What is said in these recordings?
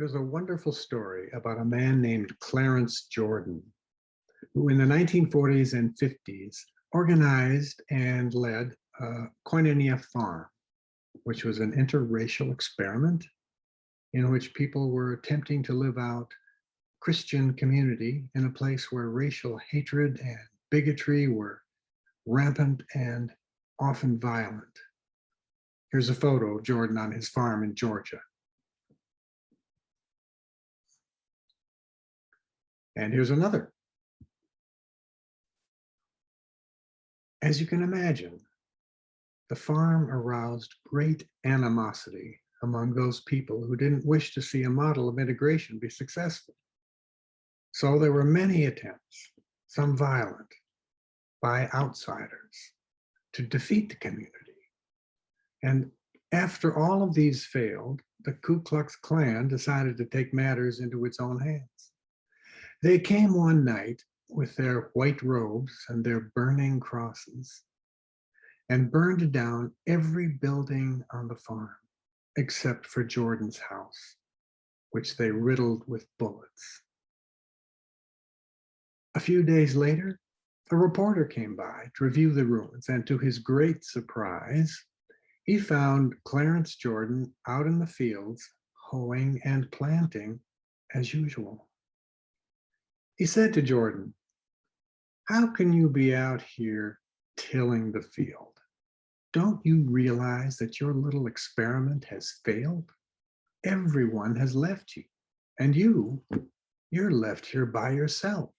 There's a wonderful story about a man named Clarence Jordan, who in the 1940s and 50s organized and led Koinonia Farm, which was an interracial experiment in which people were attempting to live out Christian community in a place where racial hatred and bigotry were rampant and often violent. Here's a photo of Jordan on his farm in Georgia. And here's another. As you can imagine, the farm aroused great animosity among those people who didn't wish to see a model of integration be successful. So there were many attempts, some violent, by outsiders to defeat the community. And after all of these failed, the Ku Klux Klan decided to take matters into its own hands. They came one night with their white robes and their burning crosses and burned down every building on the farm except for Jordan's house, which they riddled with bullets. A few days later, a reporter came by to review the ruins, and to his great surprise, he found Clarence Jordan out in the fields, hoeing and planting as usual. He said to Jordan, "How can you be out here tilling the field? Don't you realize that your little experiment has failed? Everyone has left you, and you're left here by yourself."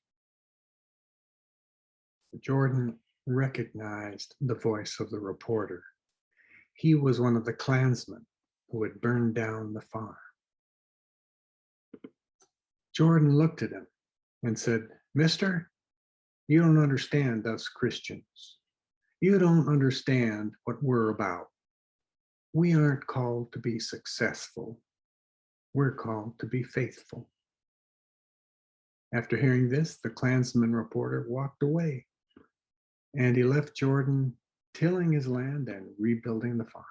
Jordan recognized the voice of the reporter. He was one of the Klansmen who had burned down the farm. Jordan looked at him and said, "Mister, you don't understand us Christians. You don't understand what we're about. We aren't called to be successful. We're called to be faithful." After hearing this, the Klansman reporter walked away, and he left Jordan tilling his land and rebuilding the farm.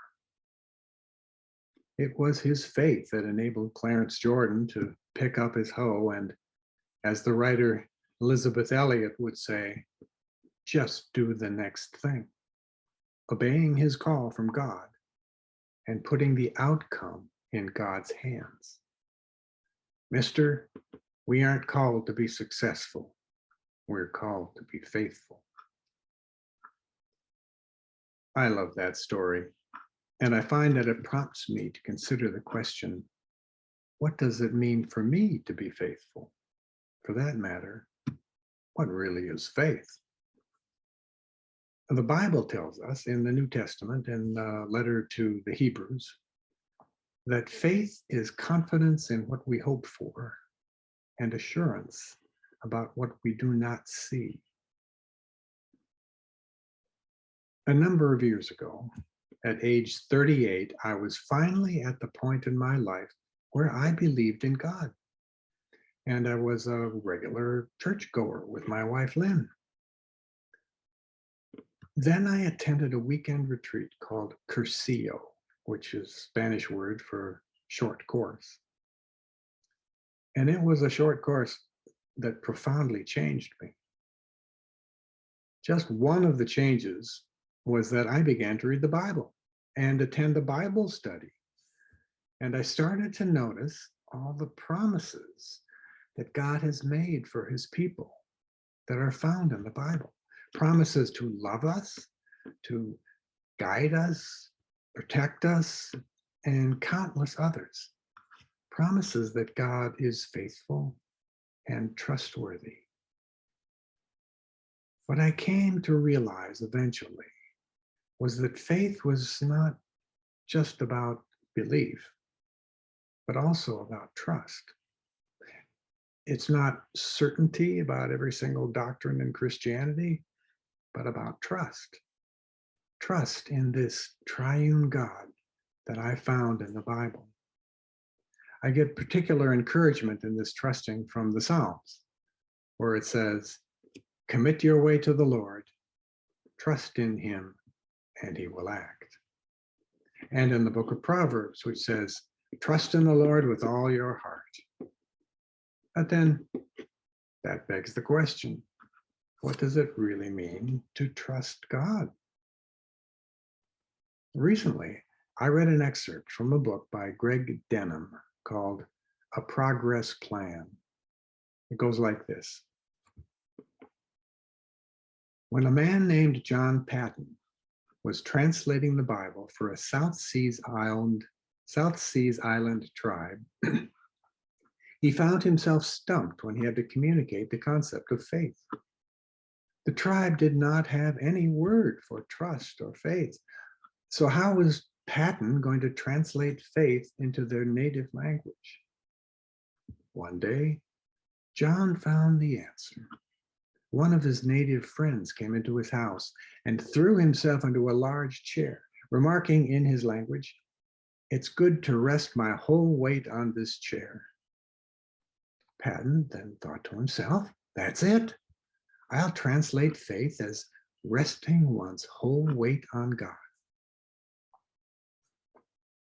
It was his faith that enabled Clarence Jordan to pick up his hoe and, as the writer Elizabeth Elliot would say, just do the next thing, obeying his call from God and putting the outcome in God's hands. Mister, we aren't called to be successful. We're called to be faithful. I love that story, and I find that it prompts me to consider the question, what does it mean for me to be faithful? For that matter, what really is faith? The Bible tells us in the New Testament, in the letter to the Hebrews, that faith is confidence in what we hope for and assurance about what we do not see. A number of years ago, at age 38, I was finally at the point in my life where I believed in God. And I was a regular churchgoer with my wife, Lynn. Then I attended a weekend retreat called Cursillo, which is Spanish word for short course. And it was a short course that profoundly changed me. Just one of the changes was that I began to read the Bible and attend a Bible study. And I started to notice all the promises that God has made for his people that are found in the Bible. Promises to love us, to guide us, protect us, and countless others. Promises that God is faithful and trustworthy. What I came to realize eventually was that faith was not just about belief, but also about trust. It's not certainty about every single doctrine in Christianity, but about trust. Trust in this triune God that I found in the Bible. I get particular encouragement in this trusting from the Psalms, where it says, "Commit your way to the Lord, trust in him, and he will act." And in the book of Proverbs, which says, Trust in the Lord with all your heart. But then that begs the question, what does it really mean to trust God? Recently, I read an excerpt from a book by Greg Denham called A Progress Plan. It goes like this. When a man named John Patton was translating the Bible for a South Seas Island tribe, he found himself stumped when he had to communicate the concept of faith. The tribe did not have any word for trust or faith. So how was Patton going to translate faith into their native language? One day, John found the answer. One of his native friends came into his house and threw himself into a large chair, remarking in his language, "It's good to rest my whole weight on this chair." Patton then thought to himself, "That's it. I'll translate faith as resting one's whole weight on God."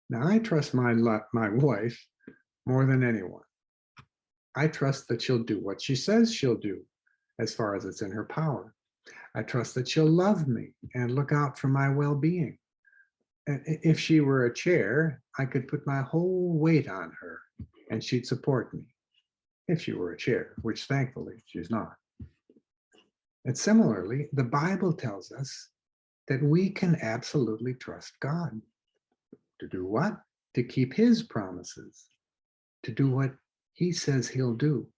Now, I trust my wife more than anyone. I trust that she'll do what she says she'll do, as far as it's in her power. I trust that she'll love me and look out for my well-being. If she were a chair, I could put my whole weight on her and she'd support me. If she were a chair, which thankfully she's not. And similarly, the Bible tells us that we can absolutely trust God. To do what? To keep his promises, to do what he says he'll do,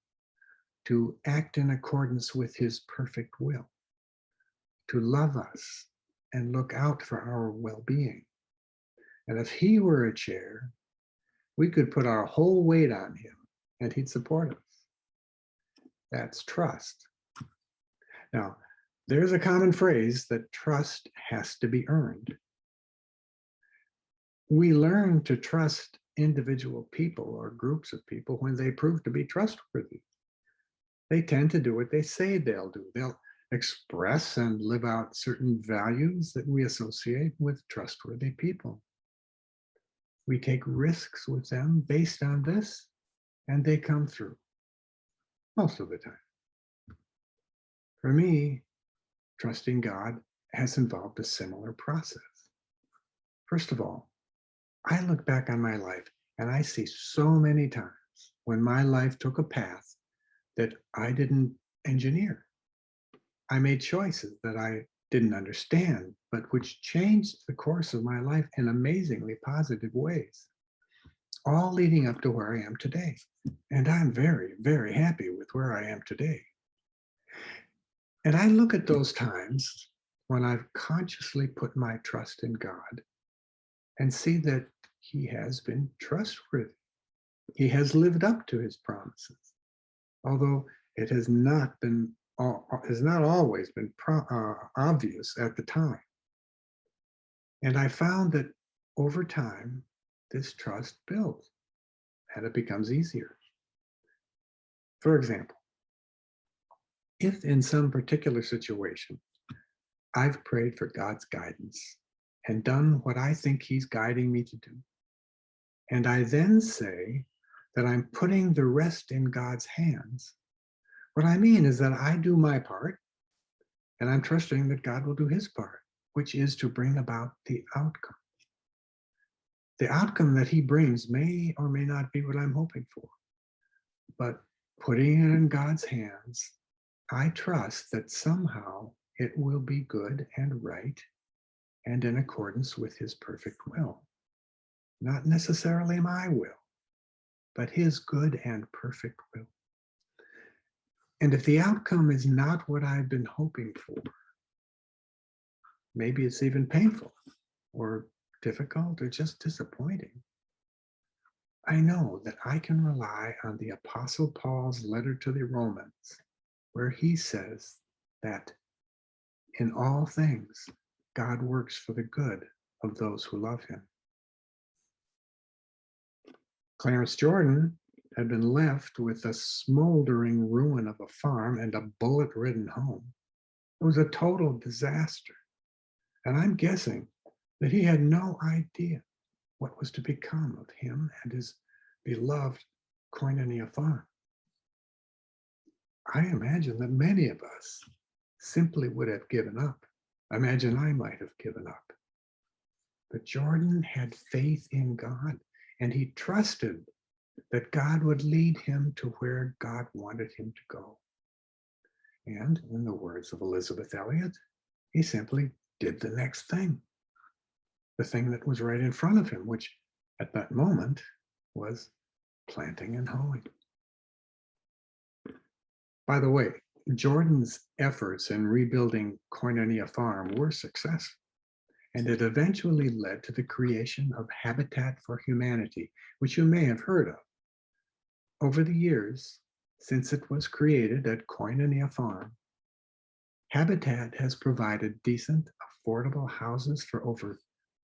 to act in accordance with his perfect will, to love us and look out for our well-being. And if he were a chair, we could put our whole weight on him and he'd support us. That's trust. Now, there's a common phrase that trust has to be earned. We learn to trust individual people or groups of people when they prove to be trustworthy. They tend to do what they say they'll do. They'll express and live out certain values that we associate with trustworthy people. We take risks with them based on this, and they come through most of the time. For me, trusting God has involved a similar process. First of all, I look back on my life and I see so many times when my life took a path that I didn't engineer. I made choices that I didn't understand, but which changed the course of my life in amazingly positive ways, all leading up to where I am today. And I'm very, very happy with where I am today. And I look at those times when I've consciously put my trust in God and see that he has been trustworthy. He has lived up to his promises, although it has not always been obvious at the time. And I found that over time, this trust builds and it becomes easier. For example, if in some particular situation, I've prayed for God's guidance and done what I think he's guiding me to do, and I then say that I'm putting the rest in God's hands, what I mean is that I do my part and I'm trusting that God will do his part, which is to bring about the outcome. The outcome that he brings may or may not be what I'm hoping for, but putting it in God's hands, I trust that somehow it will be good and right and in accordance with his perfect will. Not necessarily my will, but his good and perfect will. And if the outcome is not what I've been hoping for, maybe it's even painful or difficult or just disappointing, I know that I can rely on the Apostle Paul's letter to the Romans, where he says that in all things, God works for the good of those who love him. Clarence Jordan had been left with a smoldering ruin of a farm and a bullet-ridden home. It was a total disaster. And I'm guessing that he had no idea what was to become of him and his beloved Koinonia farm. I imagine that many of us simply would have given up. I imagine I might have given up. But Jordan had faith in God, and he trusted that God would lead him to where God wanted him to go. And in the words of Elizabeth Elliot, he simply did the next thing, the thing that was right in front of him, which at that moment was planting and hoeing. By the way, Jordan's efforts in rebuilding Koinonia Farm were successful, and it eventually led to the creation of Habitat for Humanity, which you may have heard of. Over the years, since it was created at Koinonia Farm, Habitat has provided decent, affordable houses for over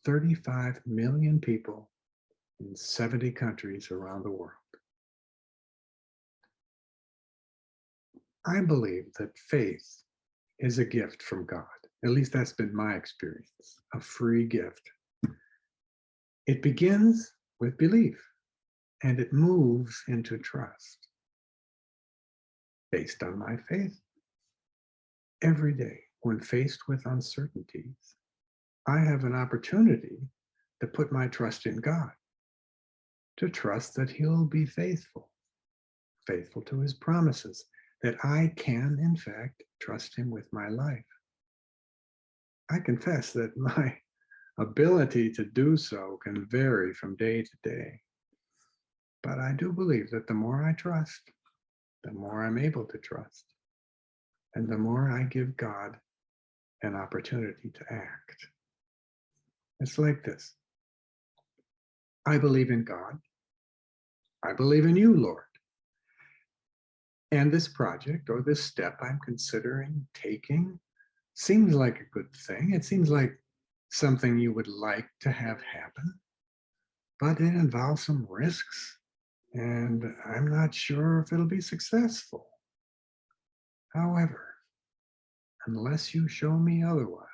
35 million people in 70 countries around the world. I believe that faith is a gift from God. At least that's been my experience, a free gift. It begins with belief and it moves into trust. Based on my faith, every day when faced with uncertainties, I have an opportunity to put my trust in God, to trust that He'll be faithful, faithful to His promises, that I can, in fact, trust Him with my life. I confess that my ability to do so can vary from day to day. But I do believe that the more I trust, the more I'm able to trust, and the more I give God an opportunity to act. It's like this. I believe in God. I believe in you, Lord. And this project or this step I'm considering taking seems like a good thing. It seems like something you would like to have happen, but it involves some risks, and I'm not sure if it'll be successful. However, unless you show me otherwise,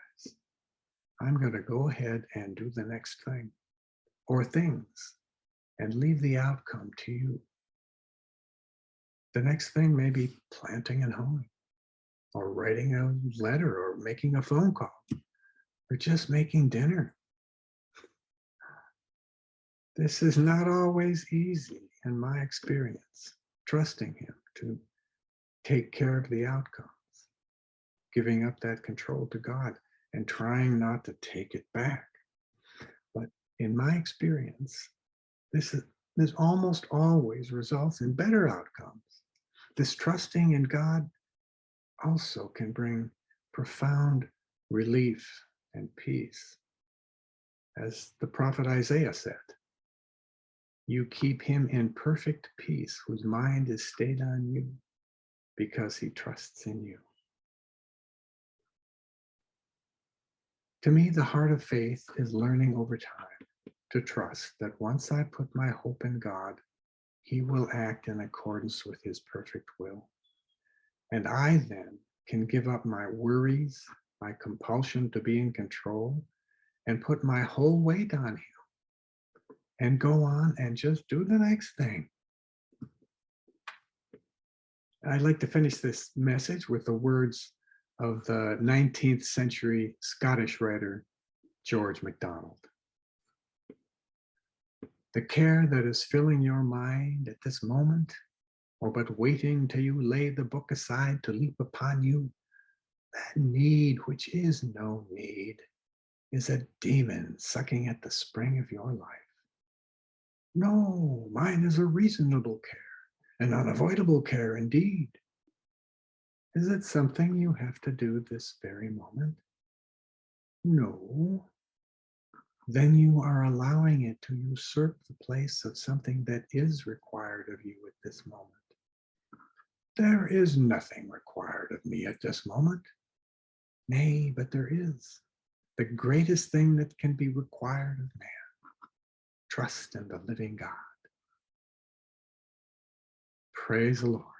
I'm going to go ahead and do the next thing or things and leave the outcome to you. The next thing may be planting and hoeing, or writing a letter, or making a phone call, or just making dinner. This is not always easy in my experience, trusting Him to take care of the outcomes, giving up that control to God and trying not to take it back. But in my experience, this almost always results in better outcomes. This trusting in God also can bring profound relief and peace. As the prophet Isaiah said, you keep him in perfect peace whose mind is stayed on you because he trusts in you. To me, the heart of faith is learning over time to trust that once I put my hope in God, He will act in accordance with His perfect will. And I then can give up my worries, my compulsion to be in control, and put my whole weight on Him and go on and just do the next thing. I'd like to finish this message with the words of the 19th century Scottish writer, George MacDonald. The care that is filling your mind at this moment, or but waiting till you lay the book aside to leap upon you, that need which is no need, is a demon sucking at the spring of your life. No, mine is a reasonable care, an unavoidable care indeed. Is it something you have to do this very moment? No. Then you are allowing it to usurp the place of something that is required of you at this moment. There is nothing required of me at this moment. Nay, but there is the greatest thing that can be required of man: trust in the living God. Praise the Lord.